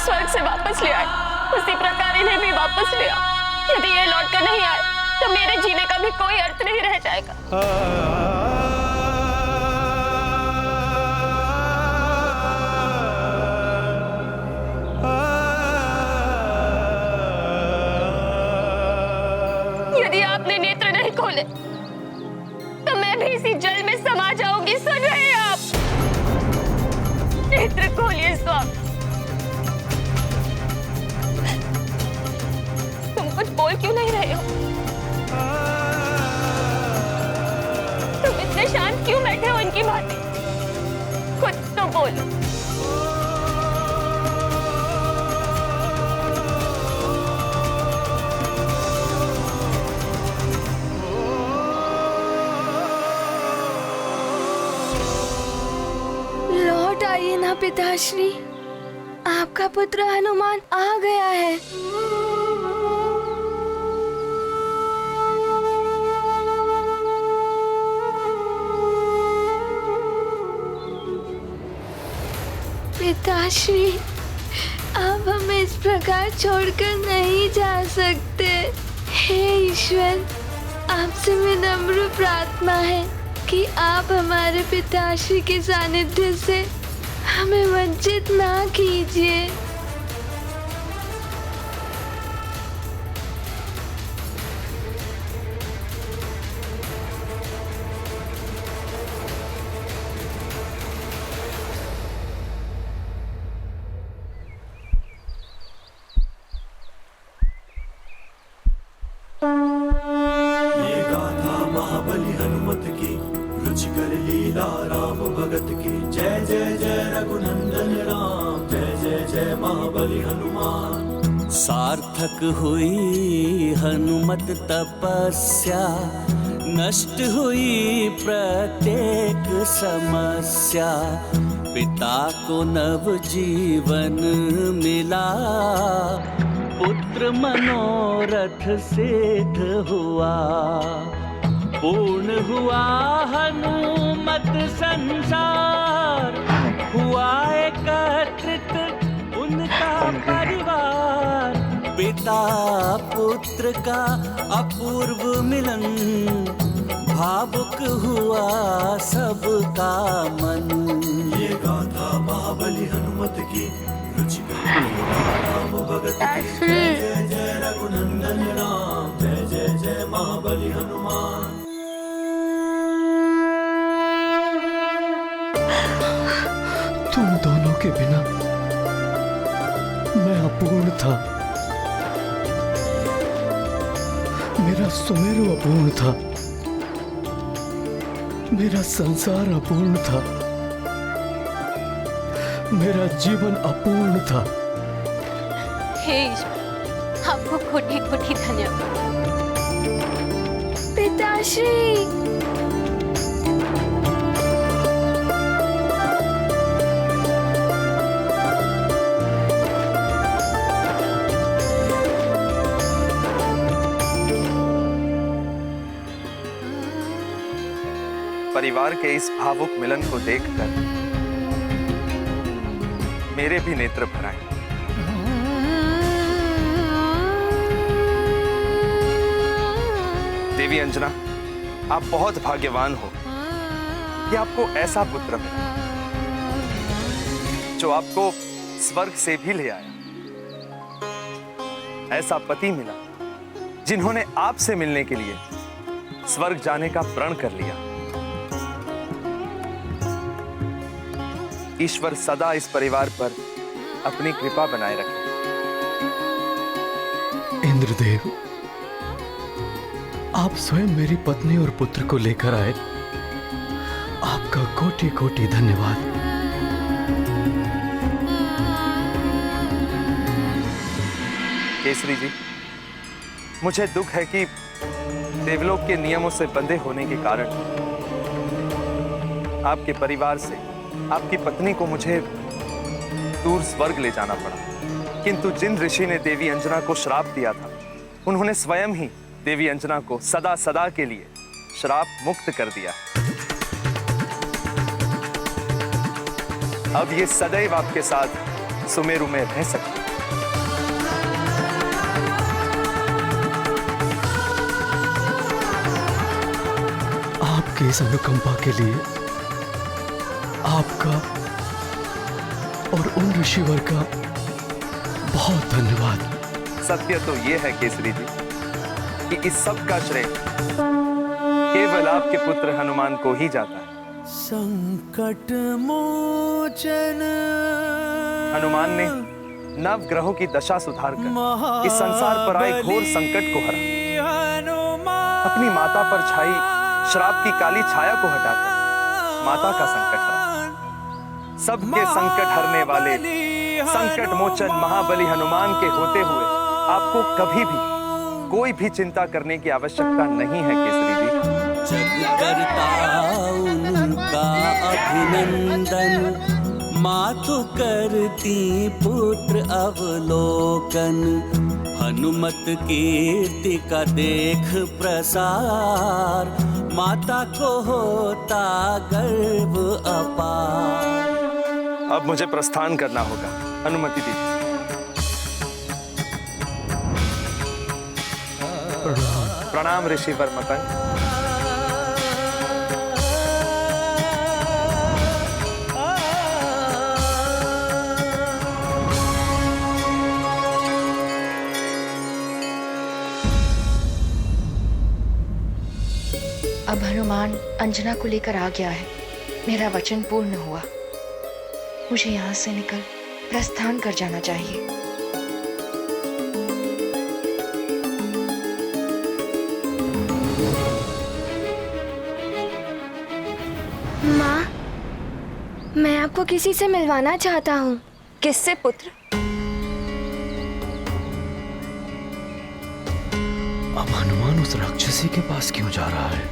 स्वर्ग से वापस ले आए, उसी प्रकार इन्हें भी वापस ले आओ। यदि ये लौट कर नहीं आए तो मेरे जीने का भी कोई अर्थ नहीं रह जाएगा। यदि आपने नेत्र नहीं खोले तो मैं भी इसी जल में समा जाऊंगी। सुन रहे हैं आप? नेत्र खोलिए स्वामी। तुम कुछ बोल क्यों नहीं रहे हो? तुम इतने शांत क्यों बैठे हो इनकी भांति? कुछ तो बोलो। लौट आइए ना पिताश्री, आपका पुत्र हनुमान आ गया है। पिताश्री, आप हमें इस प्रकार छोड़कर नहीं जा सकते। हे ईश्वर, आपसे विनम्र प्रार्थना है कि आप हमारे पिताश्री के सानिध्य से हमें वंचित ना कीजिए। ये गाथा महाबली हनुमत की, रुचिकर लीला राम भगत की। जय जय जय रघुनंदन राम, जय जय जय महाबली हनुमान। सार्थक हुई हनुमत तपस्या, नष्ट हुई प्रत्येक समस्या। पिता को नव जीवन मिला, पुत्र मनोरथ सिद्ध हुआ। पूर्ण हुआ हनुमत संसार, हुआ एकत्रित उनका परिवार। पिता पुत्र का अपूर्व मिलन, भावुक हुआ सबका मन। ये गाथा महाबली हनुमत की, रुचिकर लीला राम भगत की। जय जय जय रघुनंदन राम, जय जय जय महाबली हनुमान। तुम दोनों के बिना मैं अपूर्ण था। मेरा सुमेरु अपूर्ण था, मेरा संसार अपूर्ण था, मेरा जीवन अपूर्ण था। हे ईश्वर, आपको कोटि कोटि धन्यवाद। पिताश्री, परिवार के इस भावुक मिलन को देखकर मेरे भी नेत्र भर आए। देवी अंजना, आप बहुत भाग्यवान हो कि आपको ऐसा पुत्र मिला जो आपको स्वर्ग से भी ले आया। ऐसा पति मिला जिन्होंने आपसे मिलने के लिए स्वर्ग जाने का प्रण कर लिया। ईश्वर सदा इस परिवार पर अपनी कृपा बनाए रखे। इंद्रदेव, आप स्वयं मेरी पत्नी और पुत्र को लेकर आए, आपका कोटि कोटि धन्यवाद। केसरी जी, मुझे दुख है कि देवलोक के नियमों से बंधे होने के कारण आपके परिवार से आपकी पत्नी को मुझे दूर स्वर्ग ले जाना पड़ा। किंतु जिन ऋषि ने देवी अंजना को श्राप दिया था, उन्होंने स्वयं ही देवी अंजना को सदा सदा के लिए श्राप मुक्त कर दिया। अब ये सदैव आपके साथ सुमेरु में रह सकती। आपकी इस अनुकंपा के लिए आपका और उन ऋषिवर का बहुत धन्यवाद। सत्य तो यह है केसरी जी कि इस सब का श्रेय केवल आपके पुत्र हनुमान को ही जाता है। संकट मोचन हनुमान ने नव ग्रहों की दशा सुधारकर इस संसार पर आए घोर संकट को हरा। अपनी माता पर छाई श्राप की काली छाया को हटाकर माता का संकट हरा। सबके संकट हरने वाले संकट मोचन महाबली हनुमान के होते हुए आपको कभी भी कोई भी चिंता करने की आवश्यकता नहीं है केसरी जी। जग करता उनका अभिनंदन, मातु करती पुत्र अवलोकन। हनुमत कीर्ति का देख प्रसार, माता को होता गर्व अपार। अब मुझे प्रस्थान करना होगा, अनुमति दीजिए। प्रणाम ऋषिवर मतंग। अब हनुमान अंजना को लेकर आ गया है। मेरा वचन पूर्ण हुआ। मुझे यहाँ से निकल प्रस्थान कर जाना चाहिए। माँ, मैं आपको किसी से मिलवाना चाहता हूँ। किससे पुत्र? अब हनुमान उस राक्षसी के पास क्यों जा रहा है?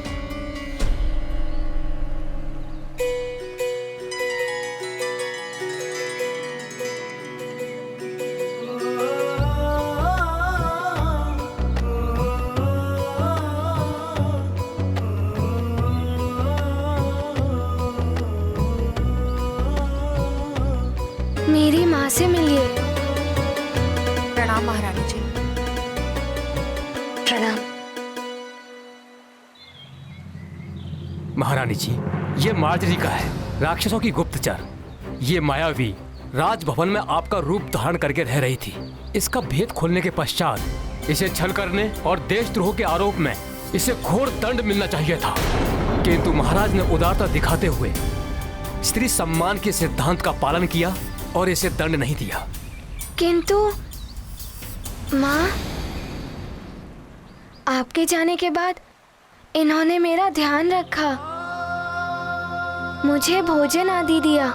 मेरी माँ से मिलिए। प्रणाम महारानी जी। प्रणाम। महारानी जी, ये मार्जरी का है, राक्षसों की गुप्तचर। ये मायावी राजभवन में आपका रूप धारण करके रह रही थी। इसका भेद खोलने के पश्चात इसे छल करने और देशद्रोह के आरोप में इसे घोर दंड मिलना चाहिए था, किंतु महाराज ने उदारता दिखाते हुए स्त्री सम्मान के सिद्धांत का पालन किया और इसे दंड नहीं दिया। किंतु माँ, आपके जाने के बाद इन्होंने मेरा ध्यान रखा, मुझे भोजन आदि दिया।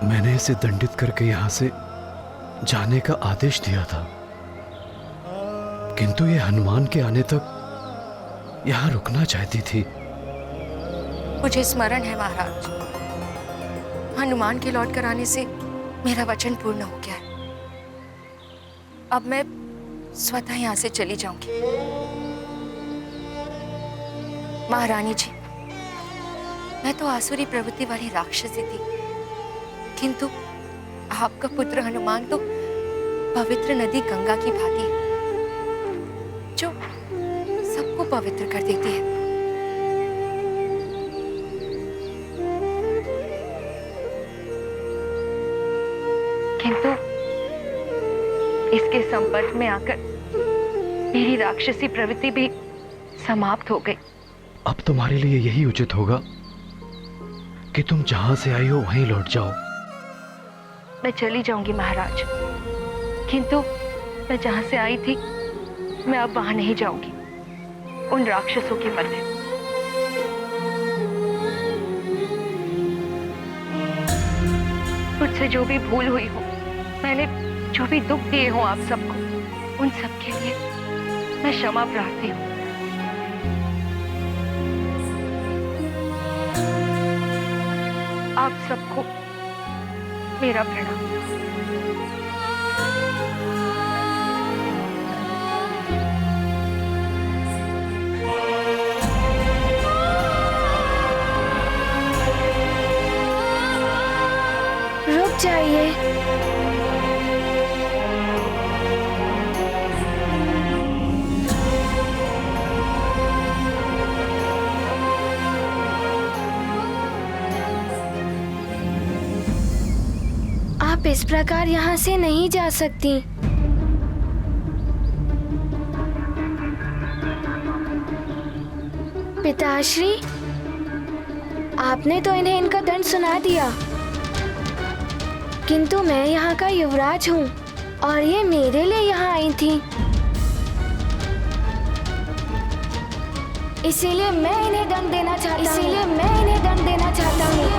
मैंने इसे दंडित करके यहाँ से जाने का आदेश दिया था, किंतु ये हनुमान के आने तक यहाँ रुकना चाहती थी। मुझे स्मरण है महाराज, हनुमान के लौट कर आने से मेरा वचन पूर्ण हो गया है। अब मैं स्वतः यहाँ से चली जाऊंगी। महारानी जी, मैं तो आसुरी प्रवृत्ति वाली राक्षसी थी, किंतु आपका पुत्र हनुमान तो पवित्र नदी गंगा की भांति है, जो सबको पवित्र कर देती है। किंतु इसके संपर्क में आकर मेरी राक्षसी प्रवृत्ति भी समाप्त हो गई। अब तुम्हारे लिए यही उचित होगा कि तुम जहां से आई हो वहीं लौट जाओ। मैं चली जाऊंगी महाराज, किंतु मैं जहां से आई थी मैं अब वहां नहीं जाऊंगी, उन राक्षसों के मध्य। मुझसे जो भी भूल हुई हो, मैंने जो भी दुख दिए हो आप सबको, उन सब के लिए मैं क्षमा प्रार्थी हूँ। आप सबको मेरा प्रणाम। चाहिए। आप इस प्रकार यहाँ से नहीं जा सकती। पिताश्री, आपने तो इन्हें इनका दंड सुना दिया, किंतु मैं यहाँ का युवराज हूँ और ये मेरे लिए यहाँ आई थी, इसीलिए मैं इन्हें दंड देना चाहता हूँ।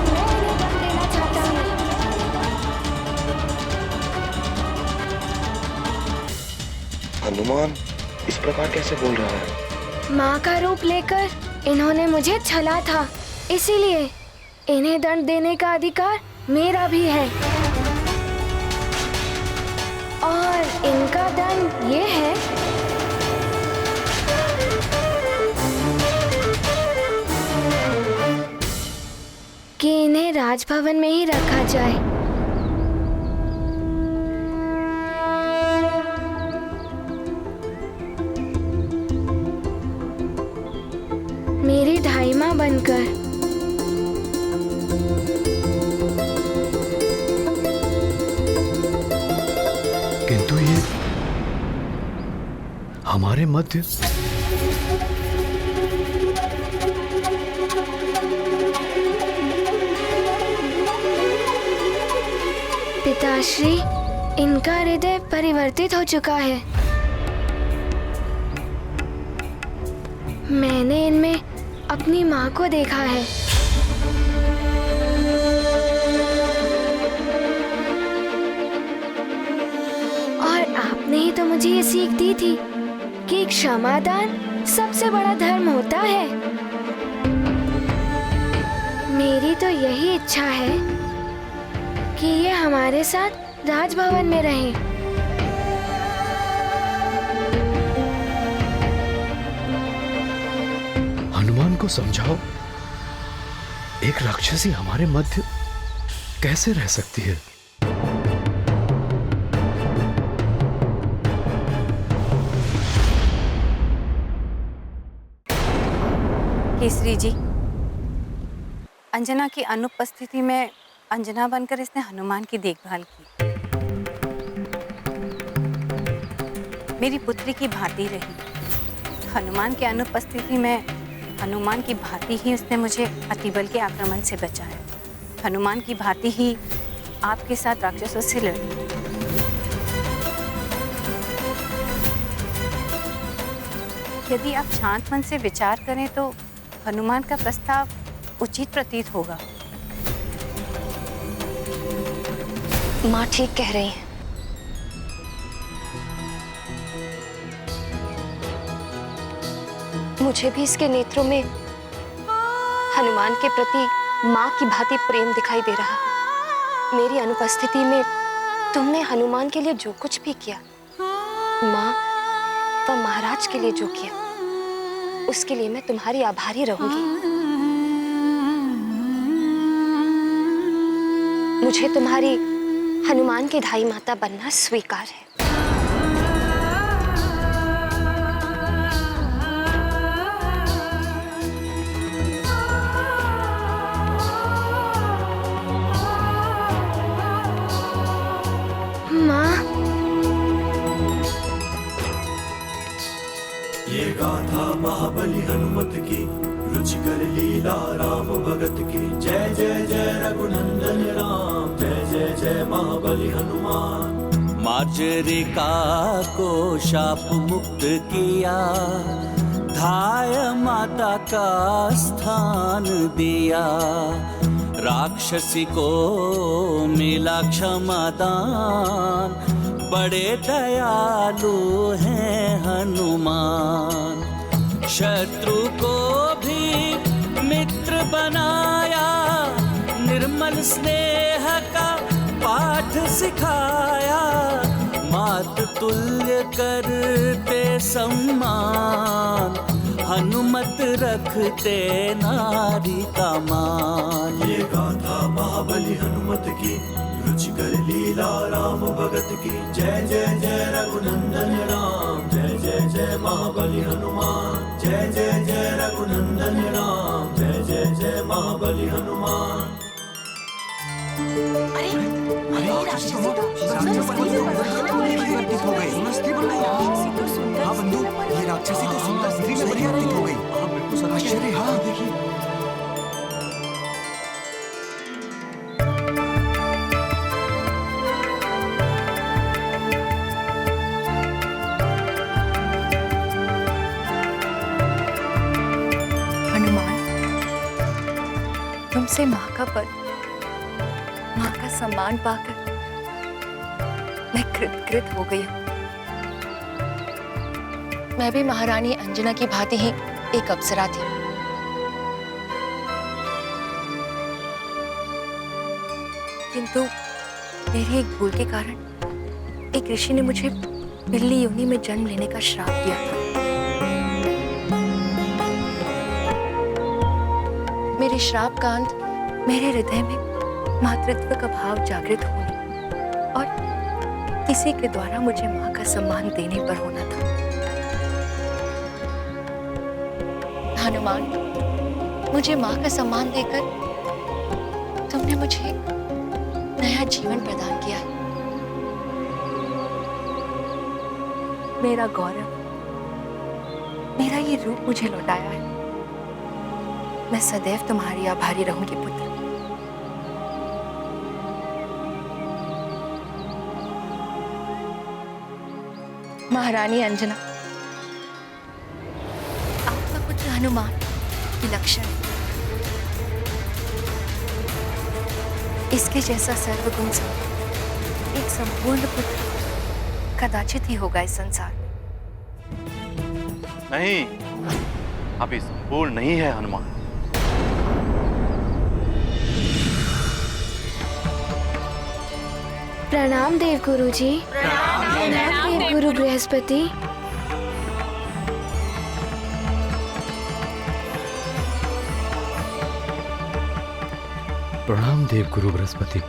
हनुमान इस प्रकार कैसे बोल रहा है? माँ का रूप लेकर इन्होंने मुझे छला था, इसीलिए इन्हें दंड देने का अधिकार मेरा भी है। और इनका दंड ये है कि इन्हें राजभवन में ही रखा जाए। मेरी धाइमा बनकर। किंतु ये हमारे मध्य पिताश्री, इनका हृदय परिवर्तित हो चुका है। मैंने इनमें अपनी माँ को देखा है। और आपने ही तो मुझे ये सीख दी थी कि क्षमादान सबसे बड़ा धर्म होता है। मेरी तो यही इच्छा है कि ये हमारे साथ राजभवन में रहें। हनुमान को समझाओ, एक राक्षसी हमारे मध्य कैसे रह सकती है? केसरी जी, अंजना की अनुपस्थिति में अंजना बनकर इसने हनुमान की देखभाल की। मेरी पुत्री की भांति रही। हनुमान की अनुपस्थिति में हनुमान की भांति ही उसने मुझे अतिबल के आक्रमण से बचाया। हनुमान की भांति ही आपके साथ राक्षसों से लड़ी। यदि आप शांत मन से विचार करें तो हनुमान का प्रस्ताव उचित प्रतीत होगा। माँ ठीक कह रही हैं। मुझे भी इसके नेत्रों में हनुमान के प्रति माँ की भांति प्रेम दिखाई दे रहा है। मेरी अनुपस्थिति में तुमने हनुमान के लिए जो कुछ भी किया, माँ व महाराज के लिए जो किया, उसके लिए मैं तुम्हारी आभारी रहूंगी। मुझे तुम्हारी हनुमान की धाई माता बनना स्वीकार है। ये गाथा महाबली हनुमत की, रुचिकर लीला राम भगत की। जय जय जय रघुनंदन राम, जय जय जय महाबली हनुमान। मार्जरिका को शाप मुक्त किया, धाय माता का स्थान दिया। राक्षसी को मिला क्षमादान, बड़े दयालु हैं हनुमान। शत्रु को भी मित्र बनाया, निर्मल स्नेह का पाठ सिखाया। मात तुल्य करते सम्मान, हनुमत रखते नारी का मान। ये गाथा महाबली हनुमत की, रुचिकर की जय जय जय रघुनंदन राम जय जय जय महाबली हनुमान जय जय जय रघुनंदन राम जय जय जय महाबली हनुमान। हाँ बंधु, ये राक्षसी तो सुंदर स्त्री में परिवर्तित हो गई। हाँ बिल्कुल आश्चर्य। हाँ देखिए। हनुमान, तुमसे माँ का पद, माँ का सम्मान पाकर मैं कृतकृत हो गई हूँ। मैं भी महारानी अंजना की भांति ही एक अप्सरा थी। किंतु मेरी एक भूल के कारण एक ऋषि ने मुझे बिल्ली योनि में जन्म लेने का श्राप दिया था। मेरे श्राप का अंत मेरे हृदय में मातृत्व का भाव जागृत होने और किसी के द्वारा मुझे माँ का सम्मान देने पर होना था। हनुमान, मुझे माँ का सम्मान देकर तुमने मुझे नया जीवन प्रदान किया है। मेरा गौरव, मेरा ये रूप मुझे लौटाया है। मैं सदैव तुम्हारी आभारी रहूंगी पुत्र। महारानी अंजना, आपका पुत्र हनुमान विलक्षण है। इसके जैसा सर्वगुण संपन्न एक संपूर्ण पुत्र कदाचित ही होगा इस संसार में। नहीं, अभी संपूर्ण नहीं है हनुमान। प्रणाम देव गुरु जी। प्रणाम देव गुरु बृहस्पति। प्रणाम देव गुरु बृहस्पति।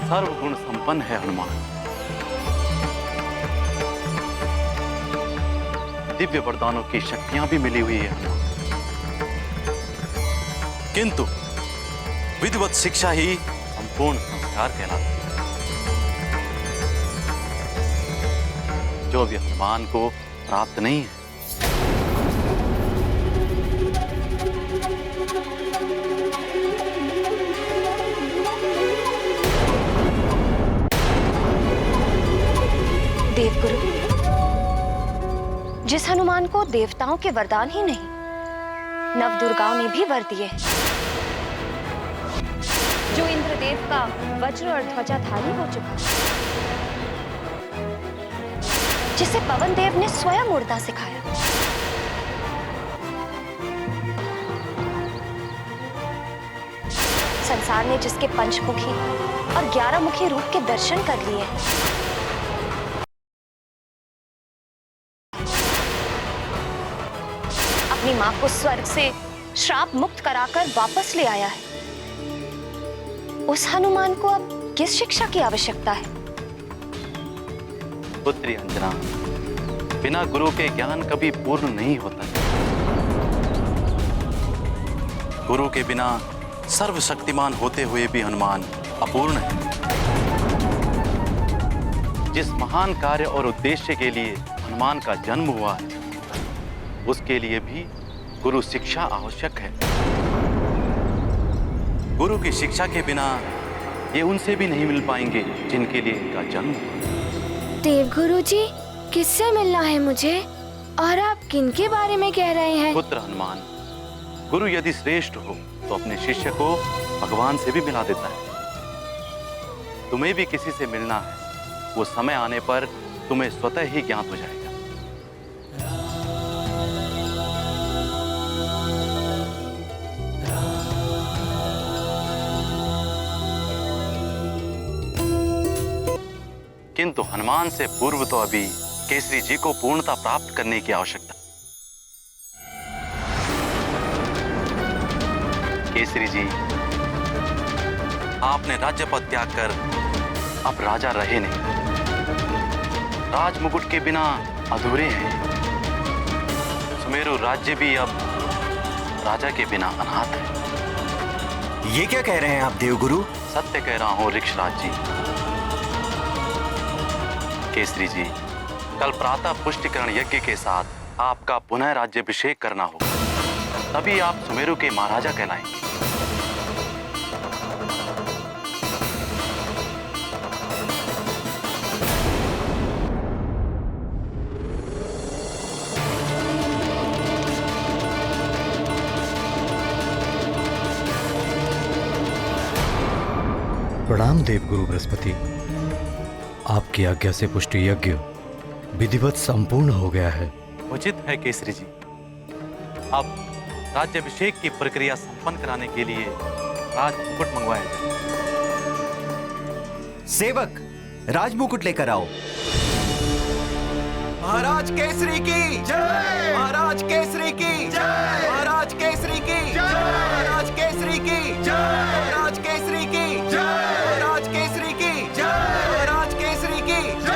सर्वगुण संपन्न है हनुमान। दिव्य वरदानों की शक्तियां भी मिली हुई है हनुमान, किंतु विधिवत शिक्षा ही संपूर्ण संस्कार कहलाती है, जो भी हनुमान को प्राप्त नहीं है। देवगुरु, जिस हनुमान को देवताओं के वरदान ही नहीं, नव दुर्गाओं ने भी वर दिए हैं, जो इंद्रदेव का वज्र और ध्वजाधारी हो चुका, जिसे पवन देव ने स्वयं उड़ना सिखाया, संसार ने जिसके पंचमुखी और 11 मुखी रूप के दर्शन कर लिए हैं, अपनी मां को स्वर्ग से श्राप मुक्त कराकर वापस ले आया है। उस हनुमान को अब किस शिक्षा की आवश्यकता है? पुत्री अंजना, बिना गुरु के ज्ञान कभी पूर्ण नहीं होता। गुरु के बिना सर्वशक्तिमान होते हुए भी हनुमान अपूर्ण है। जिस महान कार्य और उद्देश्य के लिए हनुमान का जन्म हुआ है, उसके लिए भी गुरु शिक्षा आवश्यक है। गुरु की शिक्षा के बिना ये उनसे भी नहीं मिल पाएंगे जिनके लिए इनका जन्म हुआ। देव गुरु जी, किससे मिलना है मुझे और आप किनके बारे में कह रहे हैं? पुत्र हनुमान, गुरु यदि श्रेष्ठ हो तो अपने शिष्य को भगवान से भी मिला देता है। तुम्हें भी किसी से मिलना है, वो समय आने पर तुम्हें स्वतः ही ज्ञात हो जाएगा। किंतु हनुमान से पूर्व तो अभी केसरी जी को पूर्णता प्राप्त करने की आवश्यकता। केसरी जी, आपने राज्य पद त्याग कर अब राजा रहे नहीं। राज मुकुट के बिना अधूरे हैं। सुमेरु राज्य भी अब राजा के बिना अनाथ है। ये क्या कह रहे हैं आप देवगुरु? सत्य कह रहा हूं ऋक्षराज जी। केसरी जी, कल प्रातः पुष्टिकरण यज्ञ के साथ आपका पुनः राज्याभिषेक करना होगा, तभी आप सुमेरु के महाराजा कहलाएंगे। प्रणाम देवगुरु बृहस्पति। आपकी आज्ञा से पुष्टि यज्ञ विधिवत संपूर्ण हो गया है। उचित है केसरी जी। अब राज्याभिषेक की प्रक्रिया संपन्न कराने के लिए राजमुकुट मंगवाया जाए। सेवक, राजमुकुट लेकर आओ। महाराज केसरी की जय! महाराज केसरी की जय! महाराज केसरी की जय! महाराज केसरी की जय! महाराज केसरी की जय! महाराज केसरी की जय! महाराज केसरी की जय!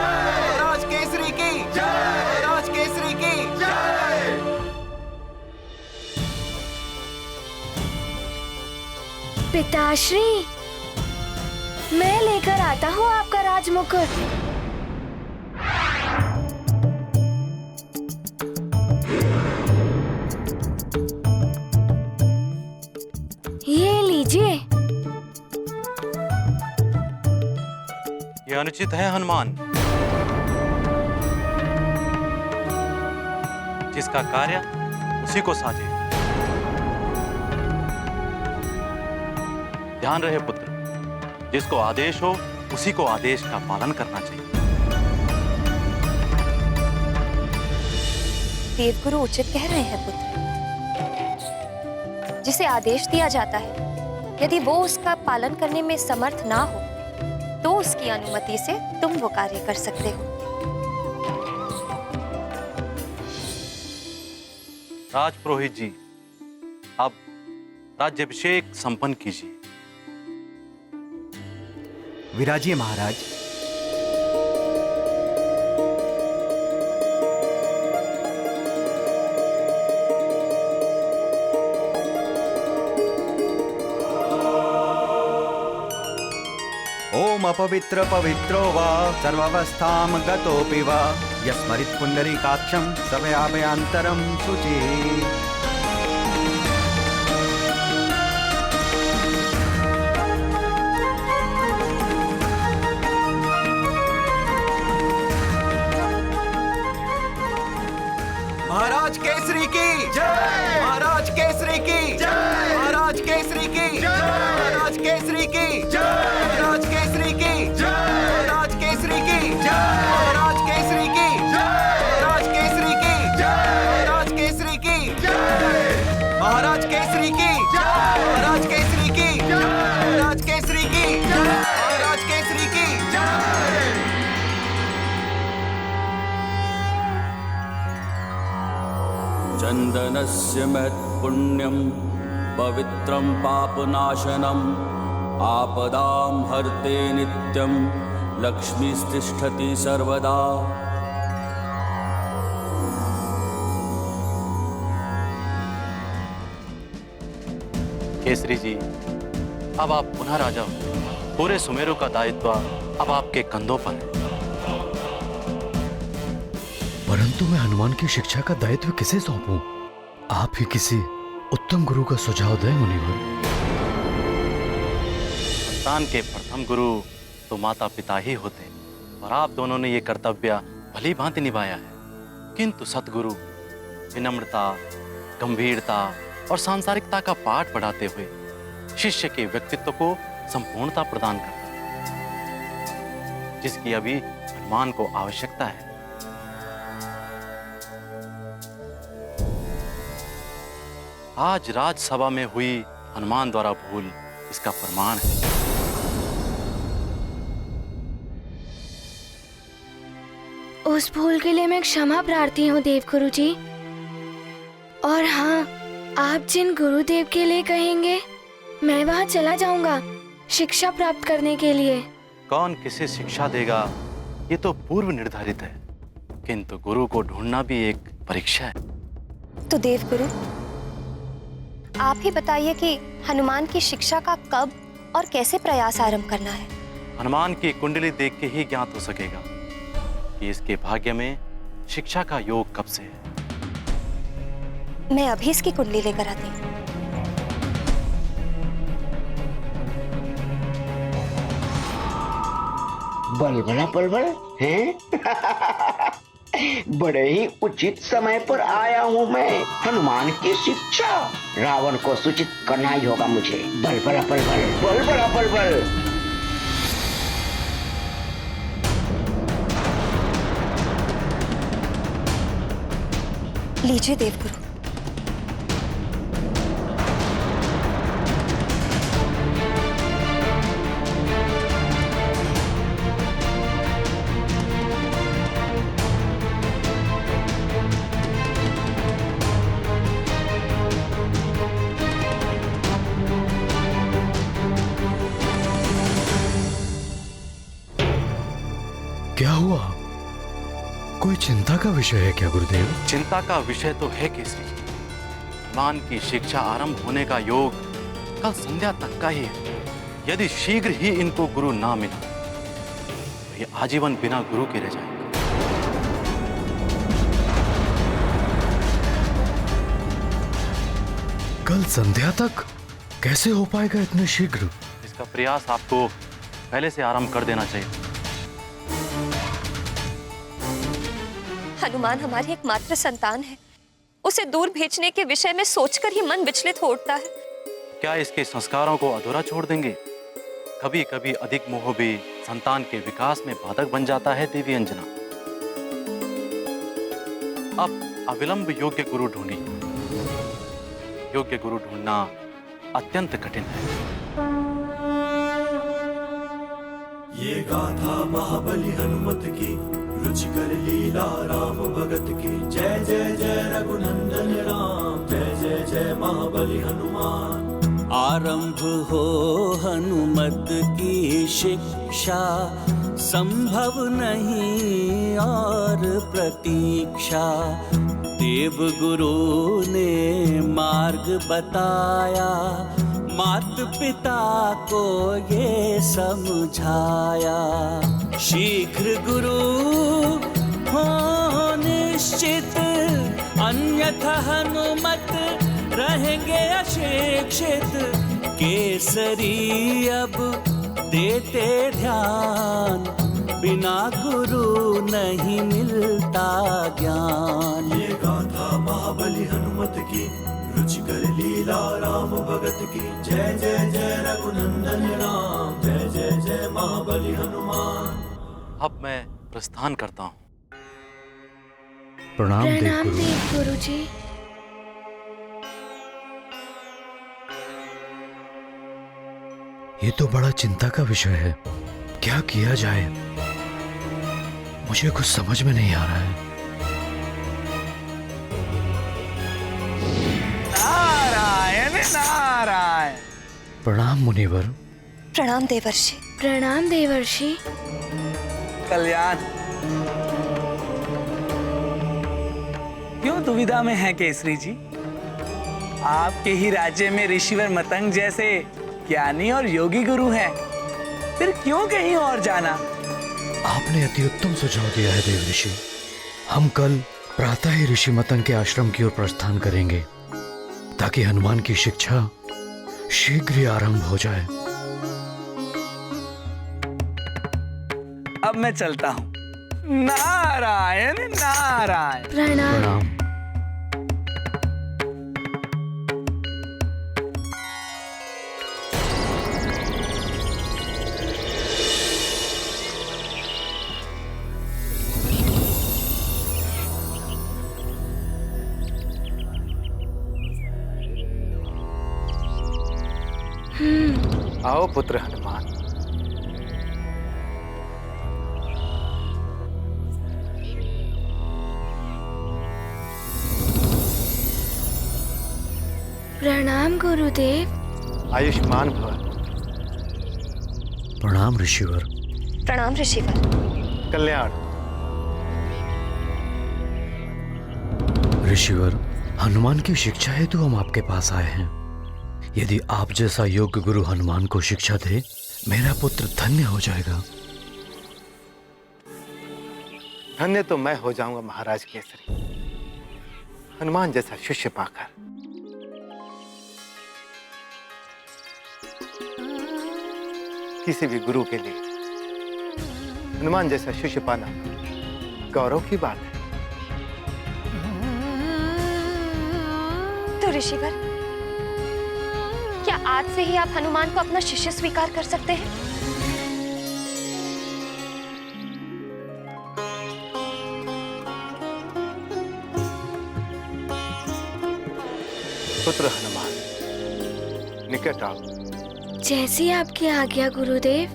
महाराज केसरी की जय! महाराज केसरी की जय! पिताश्री, मैं लेकर आता हूँ आपका राजमुकुट। ये लीजिए। यह अनुचित है हनुमान। जिसका कार्य उसी को साझे। ध्यान रहे पुत्र, जिसको आदेश हो उसी को आदेश का पालन करना चाहिए। देवगुरु उचित कह रहे हैं पुत्र। जिसे आदेश दिया जाता है, यदि वो उसका पालन करने में समर्थ ना हो तो उसकी अनुमति से तुम वो कार्य कर सकते हो। राजपुरोहित जी, अब राज्याभिषेक संपन्न कीजिए। विराजिए महाराज। ओम अपवित्र पवित्रो वा सर्वावस्थां गतोऽपि वा यस्मरित् पुण्डरीकाक्षं सभयाभयान्तरं शुचिः। महाराज केसरी की जय! महाराज केसरी की जय! महाराज केसरी की जय! महाराज केसरी की जय! महाराज केसरी की जय! महाराज केसरी की जय! महाराज केसरी की जय! महाराज केसरी की जय! महाराज केसरी की जय! महाराज केसरी की जय! महाराज केसरी की जय! महाराज केसरी की जय! महाराज केसरी की जय! चंदनस्य महत्पुण्यं पवित्रं पापनाशनम् आपदां हर्ते नित्यं लक्ष्मीस्तिष्ठति सर्वदा। केसरी जी, अब आप पुनः राजा हो। पूरे सुमेरु का दायित्व अब आपके कंधों पर है। परंतु मैं हनुमान की शिक्षा का दायित्व किसे सौंपूं? आप ही किसी उत्तम गुरु का सुझाव दें मुनिवर। संतान के प्रथम गुरु तो माता पिता ही होते हैं और आप दोनों ने ये कर्तव्य भली भांति निभाया है। किंतु सतगुरु विनम्रता, गंभीरता और सांसारिकता का पाठ पढ़ाते हुए शिष्य के व्यक्तित्व को संपूर्णता प्रदान करता है, जिसकी अभी हनुमान को आवश्यकता है। आज राजसभा में हुई हनुमान द्वारा भूल इसका प्रमाण है। उस भूल के लिए मैं क्षमा प्रार्थी हूँ देवगुरु जी। और हाँ, आप जिन गुरुदेव के लिए कहेंगे मैं वहाँ चला जाऊंगा। शिक्षा प्राप्त करने के लिए। कौन किसे शिक्षा देगा ये तो पूर्व निर्धारित है, किंतु गुरु को ढूंढना भी एक परीक्षा है। तो देवगुरु, आप ही बताइए कि हनुमान की शिक्षा का कब और कैसे प्रयास आरंभ करना है। हनुमान की कुंडली देख के ही ज्ञात हो सकेगा कि इसके भाग्य में शिक्षा का योग कब से है। मैं अभी इसकी कुंडली लेकर आती हूँ। बलबला बलबल हैं? बड़े ही उचित समय पर आया हूँ मैं। हनुमान की शिक्षा रावण को सूचित करना ही होगा मुझे। बलबला बलबल, बलबला बलबल। लीजिए देवगुरु। क्या हुआ? कोई चिंता का विषय है क्या गुरुदेव? चिंता का विषय तो है केसरी। हनुमान की शिक्षा आरंभ होने का योग कल संध्या तक का ही है। यदि शीघ्र ही इनको गुरु ना मिला तो ये आजीवन बिना गुरु के रह जाएंगे। कल संध्या तक कैसे हो पाएगा इतने शीघ्र? इसका प्रयास आपको पहले से आरंभ कर देना चाहिए। हनुमान हमारी एकमात्र संतान है। उसे दूर भेजने के विषय में सोचकर ही मन विचलित हो उठता है। क्या इसके संस्कारों को अधूरा छोड़ देंगे? कभी कभी अधिक मोह भी संतान के विकास में बाधक बन जाता है देवी अंजना। अब अविलंब योग्य गुरु ढूंढिए। योग्य गुरु ढूंढना अत्यंत कठिन है। ये गाथा महाबली हनुमत की, रुचिकर लीला राम भगत की। जय जय जय रघुनंदन राम, जय जय जय महाबली हनुमान। आरंभ हो हनुमत की शिक्षा, संभव नहीं और प्रतीक्षा। देव गुरु ने मार्ग बताया, मात पिता को ये समझाया। शीघ्र गुरु हो निश्चित, अन्यथा हनुमत रहेंगे अशिक्षित। केसरी अब देते ध्यान, बिना गुरु नहीं मिलता ज्ञान। ये गाथा महाबली हनुमत की, रुचिकर लीला राम भगत की। जय जय जय रघुनंदन राम, जय जय जय महाबली हनुमान। अब मैं प्रस्थान करता हूँ। प्रणाम प्रणाम देवगुरु। देवगुरु जी। ये तो बड़ा चिंता का विषय है। क्या किया जाए? मुझे कुछ समझ में नहीं आ रहा है। नारायण नारायण। प्रणाम मुनिवर। प्रणाम देवर्षि। प्रणाम देवर्षि। कल्याण। क्यों दुविधा में है केसरी जी? आपके ही राज्य में ऋषिवर मतंग जैसे ज्ञानी और योगी गुरु हैं, फिर क्यों कहीं और जाना? आपने अति उत्तम सुझाव दिया है देव ऋषि। हम कल प्रातः ही ऋषि मतंग के आश्रम की ओर प्रस्थान करेंगे ताकि हनुमान की शिक्षा शीघ्र ही आरंभ हो जाए। अब मैं चलता हूँ। नारायण नारायण। प्रणाम। प्रणाम। आओ पुत्र हनुमान। प्रणाम गुरुदेव। आयुष्मान भव। आयुष्मान भव। प्रणाम। प्रणाम। प्रणाम। प्रणाम। प्रणाम। प्रणाम। प्रणाम ऋषिवर। प्रणाम ऋषिवर। कल्याण। ऋषिवर, हनुमान की शिक्षा हेतु हम आपके पास आए हैं। यदि आप जैसा योग्य गुरु हनुमान को शिक्षा दे, मेरा पुत्र धन्य हो जाएगा। धन्य तो मैं हो जाऊंगा महाराज केसरी, हनुमान जैसा शिष्य पाकर। किसी भी गुरु के लिए हनुमान जैसा शिष्य पाना गौरव की बात है। तो ऋषिवर, क्या आज से ही आप हनुमान को अपना शिष्य स्वीकार कर सकते हैं? पुत्र हनुमान, निकट आओ। जैसी आपकी आज्ञा गुरुदेव।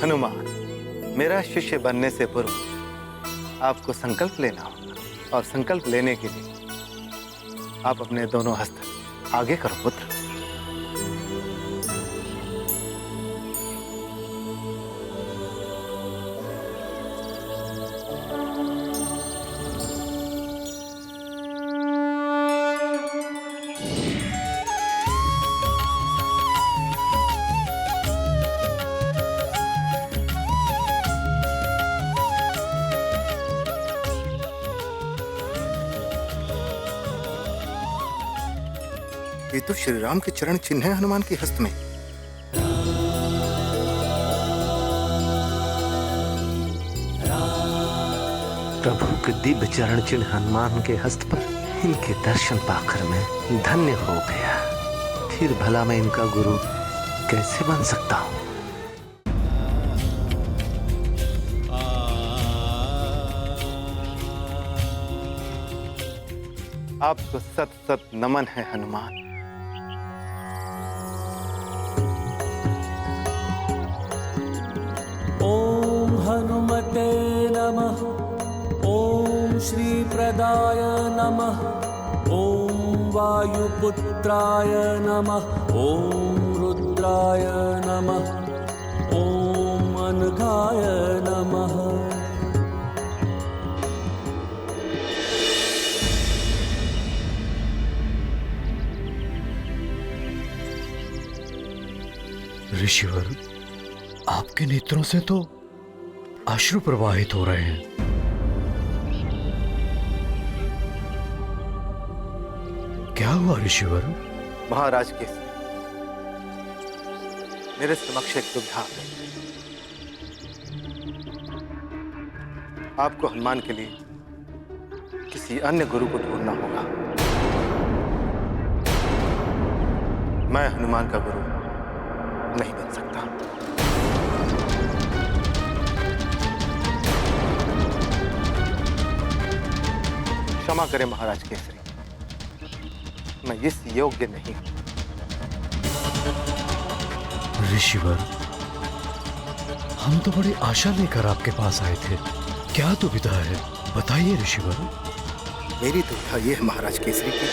हनुमान, मेरा शिष्य बनने से पूर्व आपको संकल्प लेना होगा, और संकल्प लेने के लिए आप अपने दोनों हस्त आगे करो पुत्र। ये तो श्री राम के चरण चिन्ह है हनुमान के हस्त में। प्रभु के दिव्य चरण चिन्ह हनुमान के हस्त पर इनके दर्शन पाकर मैं धन्य हो गया। फिर भला मैं इनका गुरु कैसे बन सकता हूँ? आपको सत सत नमन है हनुमान। ओम हनुमते नमः। ओम श्री प्रदाय नमः। ओम वायुपुत्राय नमः। ओम रुद्राय नमः। ओम अनघाय नमः। ऋषिवर, आपके नेत्रों से तो अश्रु प्रवाहित हो रहे हैं। क्या हुआ ऋषिवर? महाराज के मेरे समक्ष एक दुविधा आ गई। आपको हनुमान के लिए किसी अन्य गुरु को ढूंढना होगा। मैं हनुमान का गुरु नहीं बन सकता। क्षमा करें महाराज केसरी, मैं इस योग्य नहीं हूं। ऋषिवर, हम तो बड़ी आशा लेकर आपके पास आए थे। क्या दुविधा है, बताइए ऋषिवर। मेरी दुविधा यह है महाराज केसरी की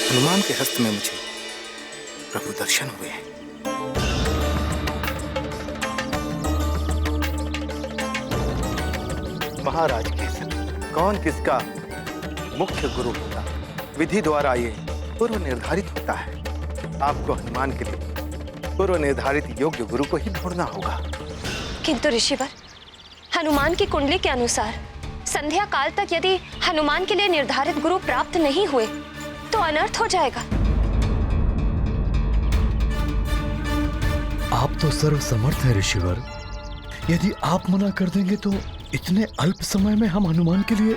हनुमान के हस्त में मुझे प्रभु दर्शन हुए हैं। महाराज केसरी, कौन किसका मुख्य गुरु होता, विधि द्वारा ये पूर्व निर्धारित होता है। आपको हनुमान के लिए पूर्व निर्धारित योग्य गुरु को ही ढूंढना होगा। किंतु ऋषिवर, हनुमान की कुंडली के अनुसार संध्या काल तक यदि हनुमान के लिए निर्धारित गुरु प्राप्त नहीं हुए तो अनर्थ हो जाएगा। आप तो सर्वसमर्थ हैं ऋषिवर। यदि आप मना कर देंगे तो इतने अल्प समय में हम हनुमान के लिए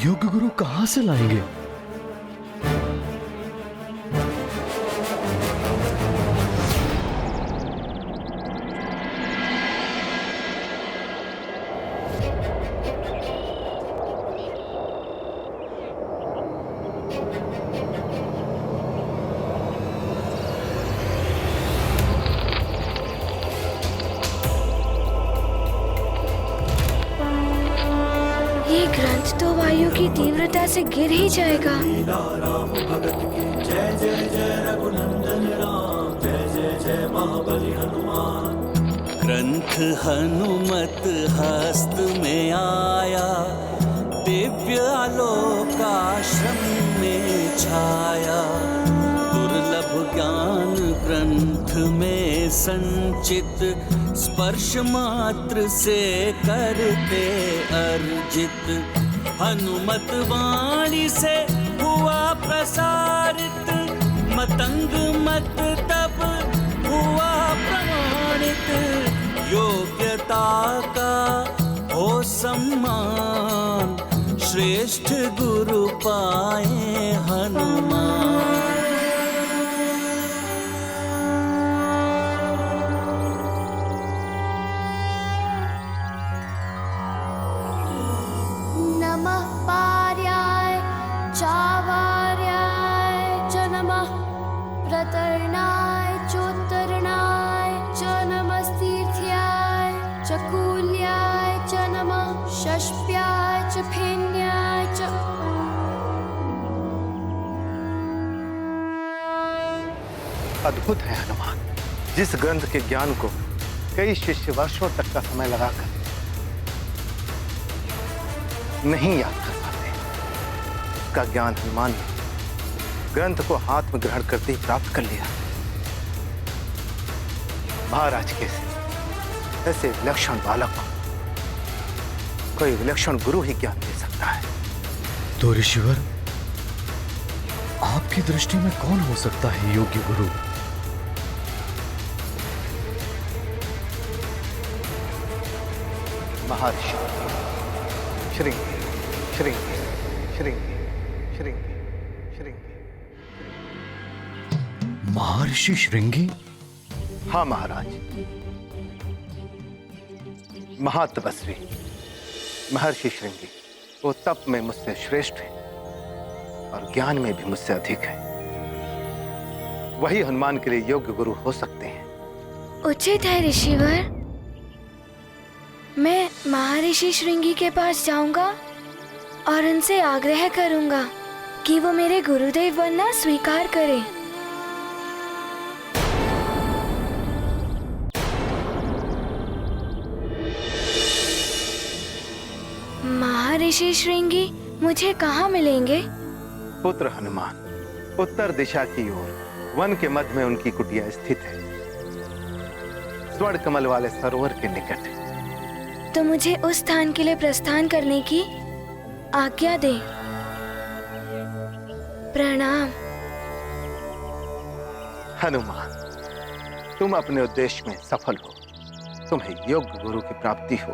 योग्य गुरु कहां से लाएंगे? ये ग्रंथ तो वायु की तीव्रता से गिर ही जाएगा। राम भगत की जय जय जय रघुनंदन राम, जय जय जय महाबली हनुमान। ग्रंथ हनुमत हस्त में आया, दिव्य आलोकाश्रम में छाया। दुर्लभ ज्ञान ग्रंथ में संचित, स्पर्श मात्र से करते अर्जित। हनुमत वाणी से हुआ प्रसारित, मतंग मत तब हुआ प्रमाणित। योग्यता का हो सम्मान, श्रेष्ठ गुरु पाए हनुमान। नमः पार्याय चावार्याय च नमः, प्रतरणाय चोत्तरणाय च नमस्तीर्थ्याय च कूल्याय च नमः, षष्प्याय च फेन्याय च। अद्भुत है हनुमान। जिस ग्रंथ के ज्ञान को कई शिष्य वर्षों तक का समय लगाकर नहीं याद कर पाते, उसका ज्ञान हनुमान ने ग्रंथ को हाथ में ग्रहण करते ही प्राप्त कर लिया। महाराज कैसे ऐसे विलक्षण बालक को कोई विलक्षण गुरु ही ज्ञान दे सकता है। तो ऋषिवर, आपकी दृष्टि में कौन हो सकता है योग्य गुरु? महर्षि श्रृंगी श्रृंगी श्रृंगी श्रृंगी श्रृंगी। महर्षि श्रृंगी? हाँ महाराज, महातपस्वी महर्षि श्रृंगी वो तप में मुझसे श्रेष्ठ है और ज्ञान में भी मुझसे अधिक है। वही हनुमान के लिए योग्य गुरु हो सकते हैं। उचित है ऋषिवर, मैं महर्षि श्रृंगी के पास जाऊंगा और उनसे आग्रह करूंगा कि वो मेरे गुरुदेव बनना स्वीकार करें। महर्षि श्रृंगी मुझे कहाँ मिलेंगे? पुत्र हनुमान, उत्तर दिशा की ओर वन के मध्य में उनकी कुटिया स्थित है, स्वर्ण कमल वाले सरोवर के निकट। तो मुझे उस स्थान के लिए प्रस्थान करने की आज्ञा दे। प्रणाम। हनुमान, तुम अपने उद्देश्य में सफल हो, तुम्हें योग्य गुरु की प्राप्ति हो।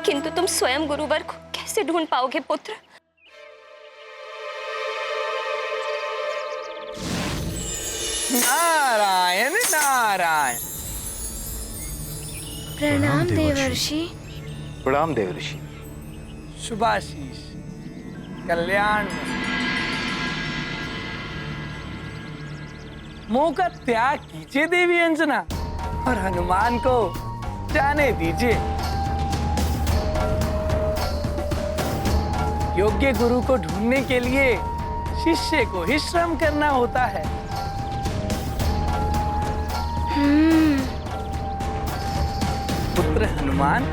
किंतु तुम स्वयं गुरुवर को कैसे ढूंढ पाओगे पुत्र? नारायण नारायण। प्रणाम देवर्षि। प्रणाम देवर्षि। शुभाशीष, कल्याण। मुंह का त्याग कीजिए देवी अंजना और हनुमान को जाने दीजिए। योग्य गुरु को ढूंढने के लिए शिष्य को ही श्रम करना होता है। पुत्र हनुमान,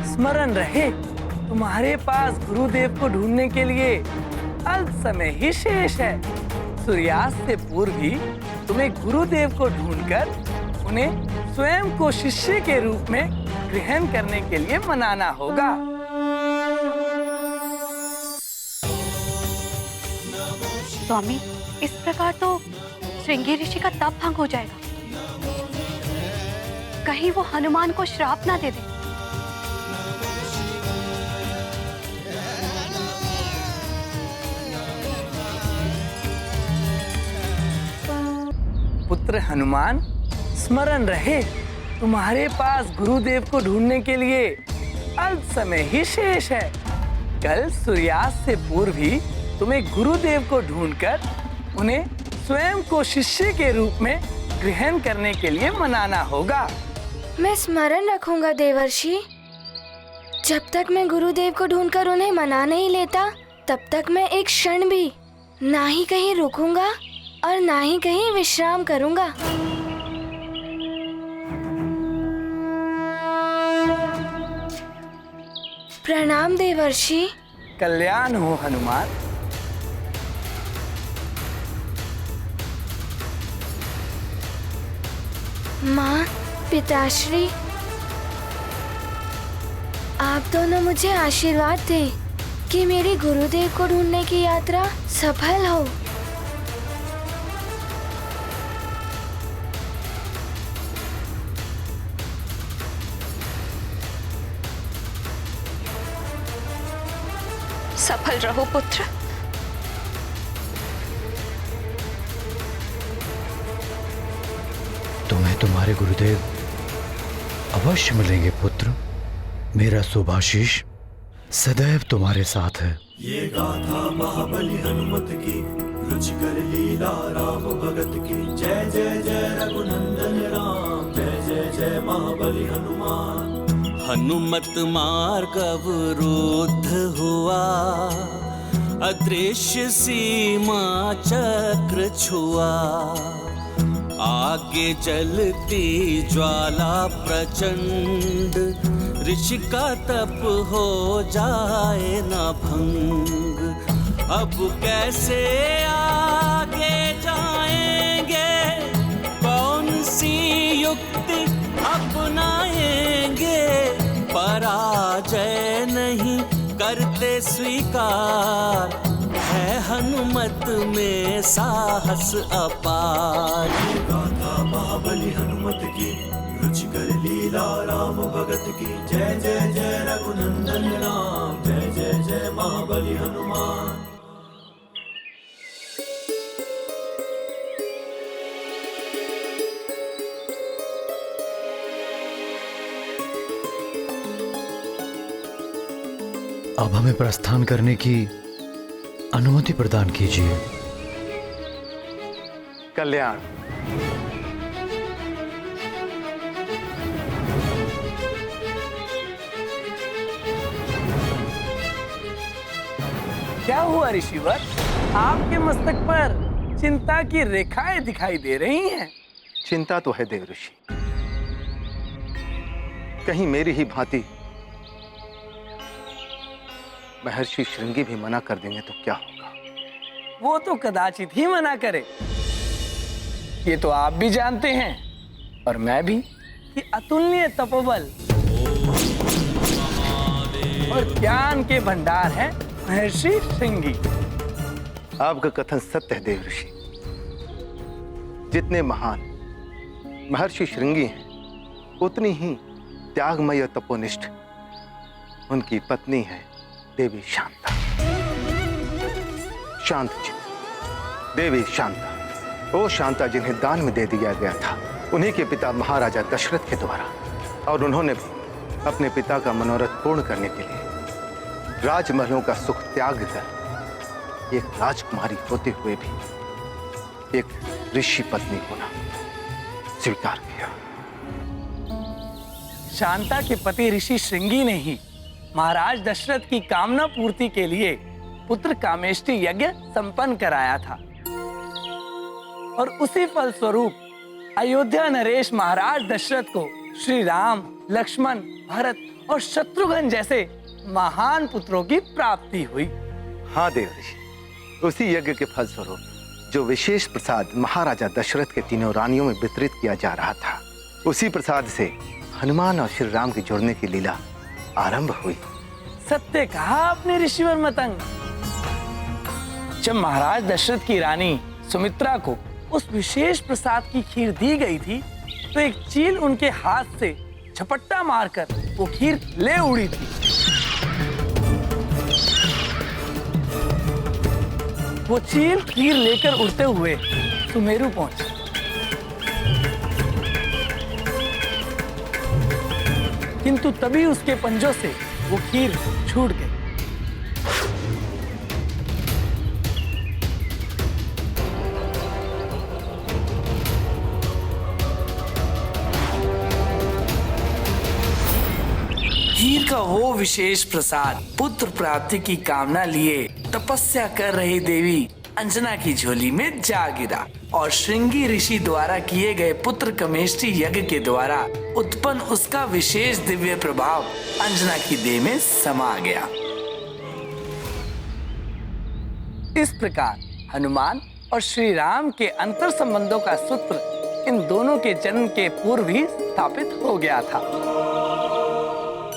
स्मरण रहे, तुम्हारे पास गुरुदेव को ढूंढने के लिए अल्प समय ही शेष है। सूर्यास्त से पूर्व ही तुम्हें गुरुदेव को ढूंढकर उन्हें स्वयं को शिष्य के रूप में ग्रहण करने के लिए मनाना होगा। स्वामी, इस प्रकार तो श्रृंगी ऋषि का तप भंग हो जाएगा। कहीं वो हनुमान को श्राप ना दे दे। पुत्र हनुमान, स्मरण रहे, तुम्हारे पास गुरुदेव को ढूंढने के लिए अल्प समय ही शेष है। कल सूर्यास्त से पूर्व ही तुम्हें गुरुदेव को ढूंढकर उन्हें स्वयं को शिष्य के रूप में ग्रहण करने के लिए मनाना होगा। मैं स्मरण रखूंगा देवर्षि। जब तक मैं गुरुदेव को ढूंढकर उन्हें मना नहीं लेता, तब तक मैं एक क्षण भी ना ही कहीं रुकूंगा और ना ही कहीं विश्राम करूंगा। प्रणाम देवर्षि। कल्याण हो हनुमान। माँ, पिताश्री, आप दोनों मुझे आशीर्वाद दें कि मेरी गुरुदेव को ढूंढने की यात्रा सफल हो। सफल रहो पुत्र। तुम्हें तुम्हारे गुरुदेव अवश्य मिलेंगे पुत्र। मेरा शुभाशीष सदैव तुम्हारे साथ है। ये गाथा महाबली हनुमत की, रुचिकर लीला राम भगत की। जय जय जय रघुनंदन राम, जय जय जय महाबली हनुमान। हनुमत मार्ग अवरुद्ध हुआ, अदृश्य सीमा चक्र छुआ। आगे जलती ज्वाला प्रचंड, ऋषि का तप हो जाए न भंग। अब कैसे आगे जाएंगे, कौन सी युक्ति अपनाएंगे। पराजय नहीं करते स्वीकार, है हनुमत में साहस अपार। गाथा महाबली हनुमत की, रुचिकर लीला राम भगत की। जय जय जय रघुनंदन राम, जय जय जय महाबली हनुमान। अब हमें प्रस्थान करने की अनुमति प्रदान कीजिए। कल्याण। क्या हुआ ऋषिवर? आपके मस्तक पर चिंता की रेखाएं दिखाई दे रही हैं। चिंता तो है देव ऋषि, कहीं मेरी ही भांति महर्षि श्रृंगी भी मना कर देंगे तो क्या होगा? वो तो कदाचित ही मना करे। ये तो आप भी जानते हैं और मैं भी कि अतुलनीय तपोबल और ज्ञान के भंडार है महर्षि श्रृंगी। आपका कथन सत्य है देव ऋषि। जितने महान महर्षि श्रृंगी हैं, उतनी ही त्यागमय तपोनिष्ठ उनकी पत्नी है देवी शांता। शांत चित्त देवी शांता, वो शांता जिन्हें दान में दे दिया गया था उन्हीं के पिता महाराजा दशरथ के द्वारा, और उन्होंने भी अपने पिता का मनोरथ पूर्ण करने के लिए राजमहलों का सुख त्याग कर एक राजकुमारी होते हुए भी एक ऋषि पत्नी होना स्वीकार किया। शांता के पति ऋषि श्रृंगी ने ही महाराज दशरथ की कामना पूर्ति के लिए पुत्र कामेष्टि यज्ञ संपन्न कराया था, और उसी फल स्वरूप अयोध्या नरेश महाराज दशरथ को श्री राम, लक्ष्मण, भरत और शत्रुघ्न जैसे महान पुत्रों की प्राप्ति हुई। हाँ देव ऋषि, उसी यज्ञ के फल स्वरूप जो विशेष प्रसाद महाराजा दशरथ के तीनों रानियों में वितरित किया जा रहा था, उसी प्रसाद से हनुमान और श्री राम के जुड़ने की लीला आरंभ हुई। सत्य कहा आपने ऋषिवर मतंग। जब महाराज दशरथ की रानी सुमित्रा को उस विशेष प्रसाद की खीर दी गई थी, तो एक चील उनके हाथ से झपट्टा मारकर वो खीर ले उड़ी थी। वो चील खीर लेकर उड़ते हुए सुमेरु पहुंची। किंतु तभी उसके पंजों से वो खीर छूट गई। धीर का वो विशेष प्रसाद पुत्र प्राप्ति की कामना लिए तपस्या कर रही देवी अंजना की झोली में जा गिरा और श्रृंगी ऋषि द्वारा किए गए पुत्र कमेष्टि यज्ञ के द्वारा उत्पन्न उसका विशेष दिव्य प्रभाव अंजना की देह में समा गया। इस प्रकार हनुमान और श्री राम के अंतर संबंधों का सूत्र इन दोनों के जन्म के पूर्व ही स्थापित हो गया था।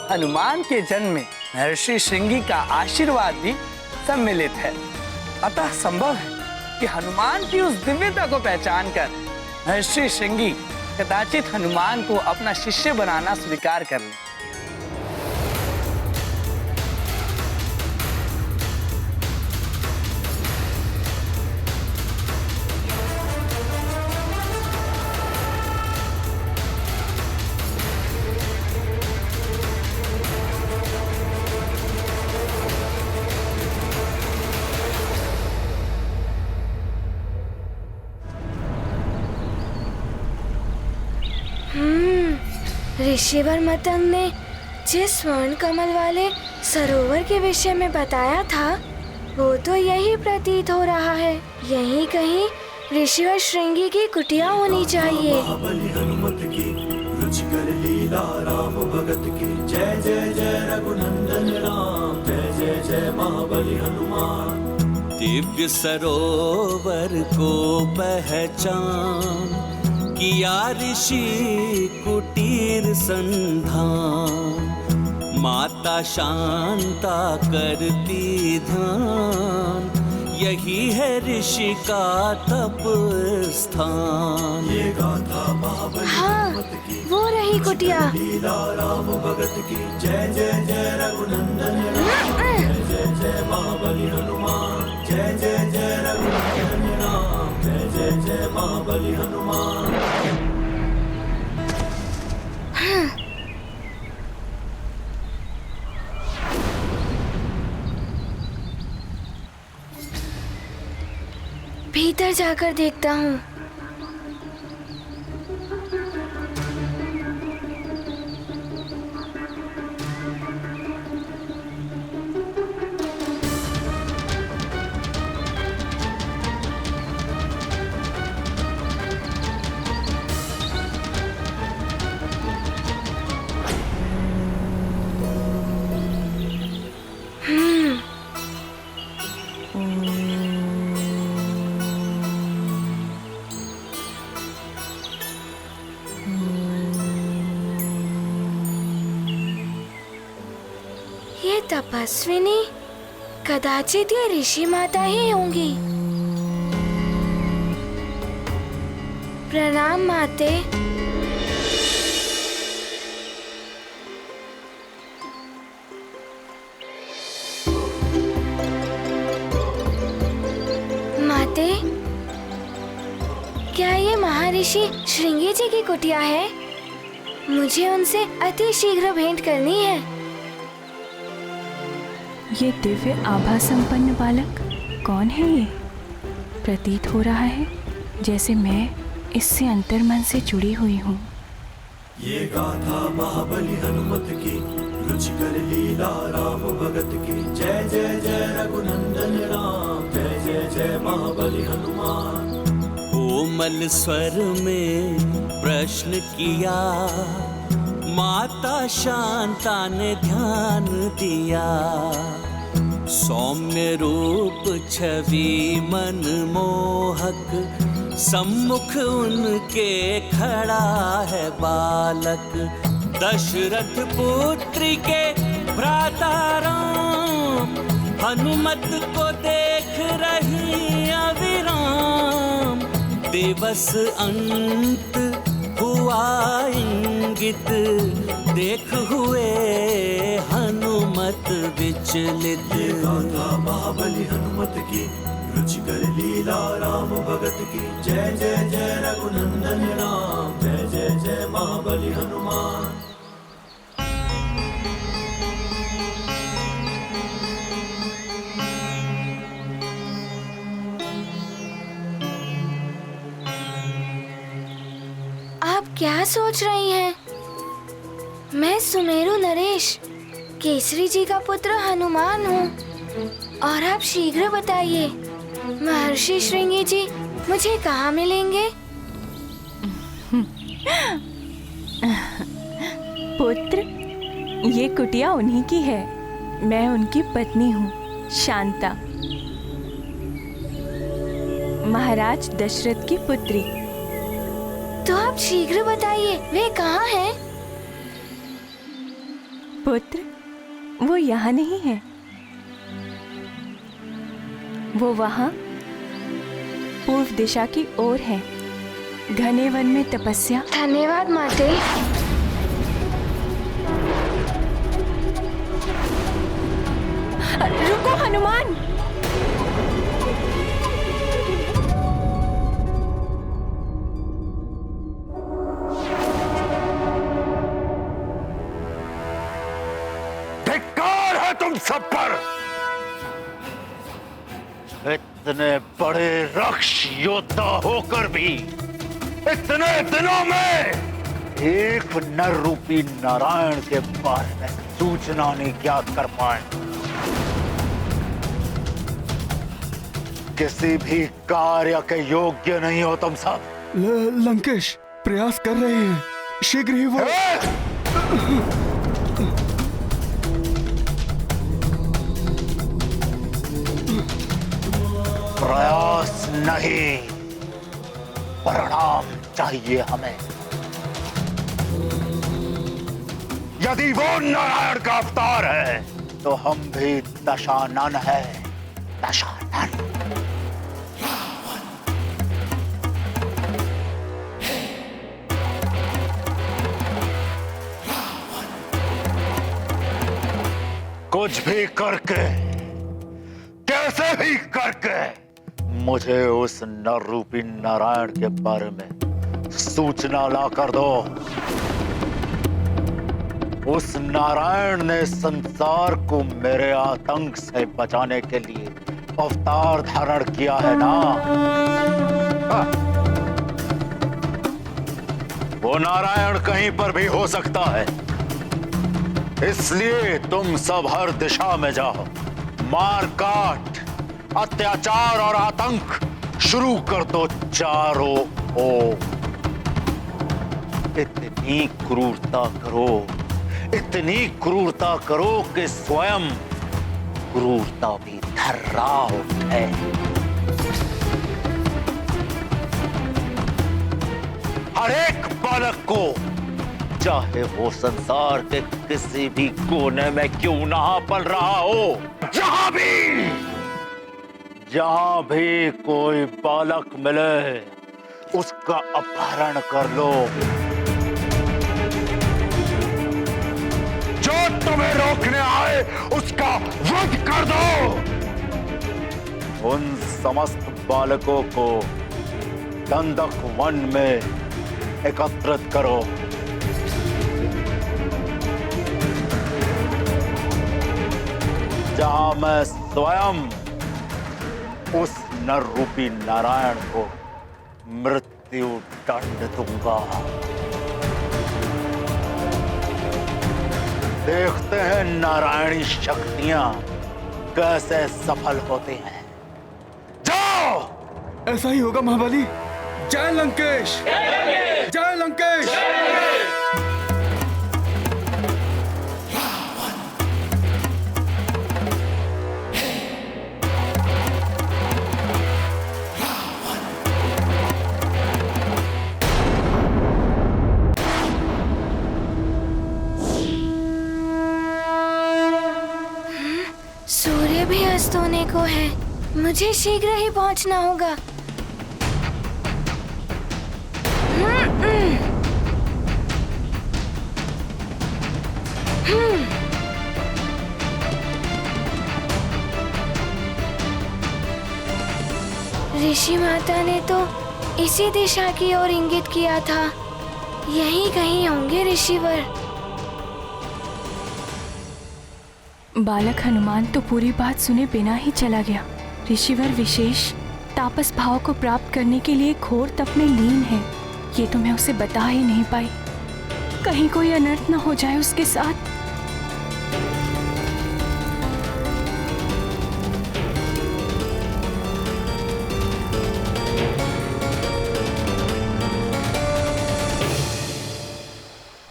हनुमान के जन्म में महर्षि श्रृंगी का आशीर्वाद भी सम्मिलित है, अतः संभव है कि हनुमान की उस दिव्यता को पहचान कर महर्षि श्रृंगी कदाचित हनुमान को अपना शिष्य बनाना स्वीकार कर ले। ऋषिवर मतंग ने जिस स्वर्ण कमल वाले सरोवर के विषय में बताया था वो तो यही प्रतीत हो रहा है। यहीं कहीं ऋषिवर श्रृंगी की कुटिया होनी चाहिए। महाबली हनुमत की रुचिकर लीला राम भगत की जय जय जय रघुनंदन राम जय जय जय महाबली हनुमान। दिव्य सरोवर को पहचान किया ऋषि कुटीर संधान। माता शांता करती ध्यान यही है ऋषि का तप स्थान। ये गाथा महाबली हनुमत की वो रही कुटिया। लीला राम भगत की जय जय जय रघुनंदन राम जय जय जय महाबली हनुमान। जय जय जय रघुनंदन राम जय जय जय महाबली हनुमान। भीतर जाकर देखता हूँ। ये तपस्विनी कदाचित ये ऋषि माता ही होंगी। प्रणाम माते। माते, क्या ये महर्षि श्रृंगी जी की कुटिया है? मुझे उनसे अति शीघ्र भेंट करनी है। ये दिव्य आभा संपन्न बालक कौन है? ये प्रतीत हो रहा है जैसे मैं इससे अंतर्मन से जुड़ी हुई हूँ। ये गाथा महाबली हनुमत की रुचिकर लीला राम भगत की जय जय जय रघुनंदन राम जय जय जय महाबली हनुमान। कोमल स्वर में प्रश्न किया माता शांता ने ध्यान दिया। सौम्य रूप छवि मन मोहक सम्मुख उनके खड़ा है बालक। दशरथ पुत्री के भ्राता राम हनुमत को देख रही अविराम। दिवस अंत हुआ इंगित देख हुए हनुमत विचलित। ये गाथा महाबली हनुमत की रुचिकर लीला राम भगत की जय जय जय रघुनंदन राम जय जय जय महाबली हनुमान। आप क्या सोच रही हैं? मैं सुमेरु नरेश केसरी जी का पुत्र हनुमान हूँ और आप शीघ्र बताइए महर्षि श्रृंगी जी मुझे कहाँ मिलेंगे? पुत्र, ये कुटिया उन्हीं की है। मैं उनकी पत्नी हूँ, शांता, महाराज दशरथ की पुत्री। तो आप शीघ्र बताइए वे कहाँ हैं? पुत्र, वो यहाँ नहीं है, वो वहाँ पूर्व दिशा की ओर है, घने वन में तपस्या। धन्यवाद माते। रुको हनुमान। धिक्कार है तुम सब पर। इतने बड़े राक्ष योद्धा होकर भी इतने दिनों में एक नर रूपी नारायण के बारे में सूचना नहीं ज्ञात कर पाए। किसी भी कार्य के योग्य नहीं हो तुम सब। लंकेश प्रयास कर रहे हैं, शीघ्र ही वो। प्रयास नहीं, परिणाम चाहिए हमें। यदि वो नारायण का अवतार है तो हम भी दशानन है, दशानन। कुछ भी करके, कैसे भी करके मुझे उस नर रूपी नारायण के बारे में सूचना ला कर दो। उस नारायण ने संसार को मेरे आतंक से बचाने के लिए अवतार धारण किया है ना। वो नारायण कहीं पर भी हो सकता है, इसलिए तुम सब हर दिशा में जाओ, मार काट, अत्याचार और आतंक शुरू कर दो चारों ओर। इतनी क्रूरता करो, इतनी क्रूरता करो कि स्वयं क्रूरता भी थर्रा उठे। हर एक बालक को, चाहे वो संसार के किसी भी कोने में क्यों ना पल रहा हो, जहां भी कोई बालक मिले उसका अपहरण कर लो। जो तुम्हें रोकने आए उसका वध कर दो। उन समस्त बालकों को दंडक वन में एकत्रित करो। जहां मैं स्वयं उस नर रूपी नारायण को मृत्यु दंड दूंगा। देखते हैं नारायणी शक्तियां कैसे सफल होती हैं। जाओ। ऐसा ही होगा महाबली। जय लंकेश, जय लंकेश। सूर्य भी अस्त होने को है, मुझे शीघ्र ही पहुंचना होगा। ऋषि माता ने तो इसी दिशा की ओर इंगित किया था, यहीं कहीं होंगे ऋषिवर। बालक हनुमान तो पूरी बात सुने बिना ही चला गया। ऋषिवर विशेष तापस भाव को प्राप्त करने के लिए घोर तप में लीन है, ये तो मैं उसे बता ही नहीं पाई। कहीं कोई अनर्थ न हो जाए उसके साथ।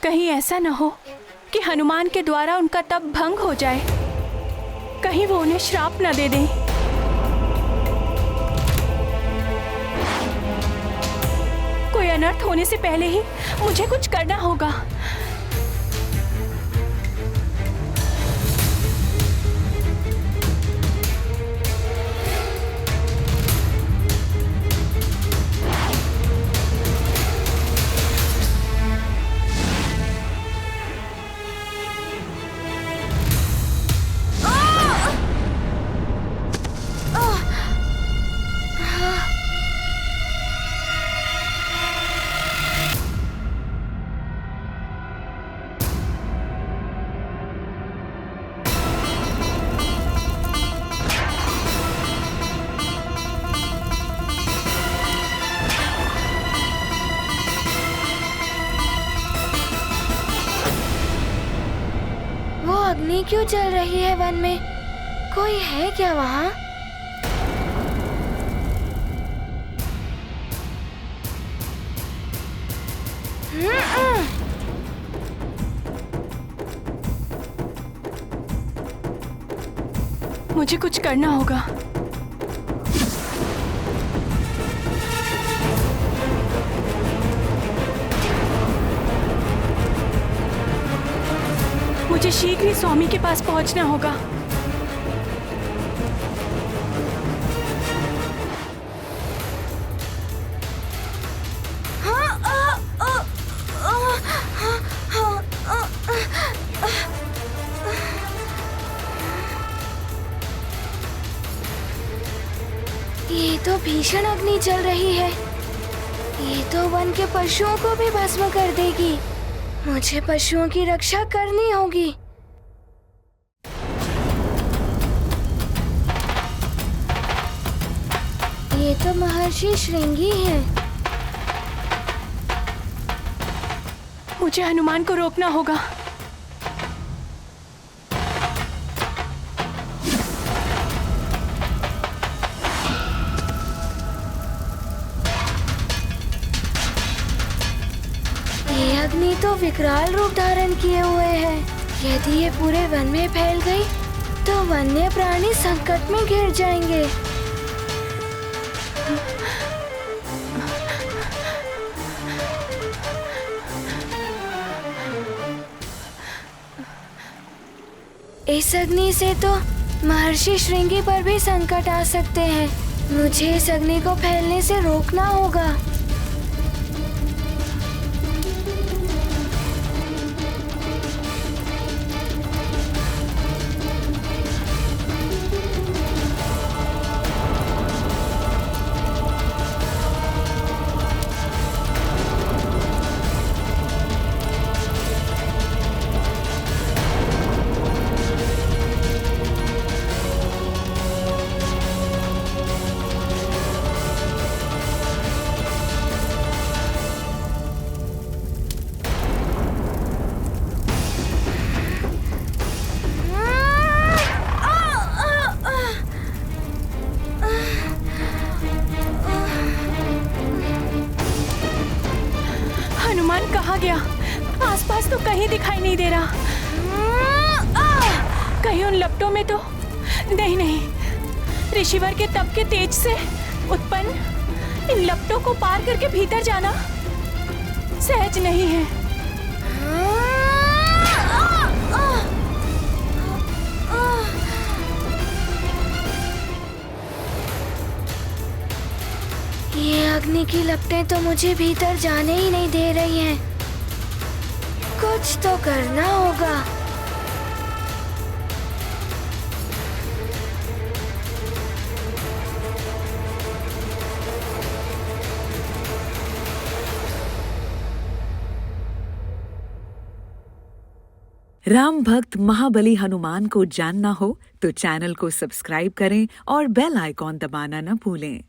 कहीं ऐसा न हो कि हनुमान के द्वारा उनका तप भंग हो जाए। कहीं वो उन्हें श्राप न दे दें। कोई अनर्थ होने से पहले ही मुझे कुछ करना होगा। अग्नि क्यों चल रही है वन में? कोई है क्या वहाँ? मुझे कुछ करना होगा। मुझे शीघ्र ही स्वामी के पास पहुंचना होगा। ये तो भीषण अग्नि चल रही है। ये तो वन के पशुओं को भी भस्म कर देगी। मुझे पशुओं की रक्षा करनी होगी। ये तो महर्षि श्रृंगी हैं। मुझे हनुमान को रोकना होगा। ये अग्नि तो विकराल रूप धारण किए हुए है। यदि ये पूरे वन में फैल गई तो वन्य प्राणी संकट में घिर जाएंगे। इस अग्नि से तो महर्षि श्रृंगी पर भी संकट आ सकते हैं। मुझे इस अग्नि को फैलने से रोकना होगा। हनुमान कहाँ गया? आसपास तो कहीं दिखाई नहीं दे रहा। कहीं उन लपटों में तो नहीं। ऋषिवर के तप के तेज से उत्पन्न इन लपटों को पार करके भीतर जाना सहज नहीं है। ये अग्नि की लपटें तो मुझे भीतर जाने ही नहीं दे रही हैं। कुछ तो करना होगा। राम भक्त महाबली हनुमान को जानना हो तो चैनल को सब्सक्राइब करें और बेल आइकॉन दबाना न भूलें।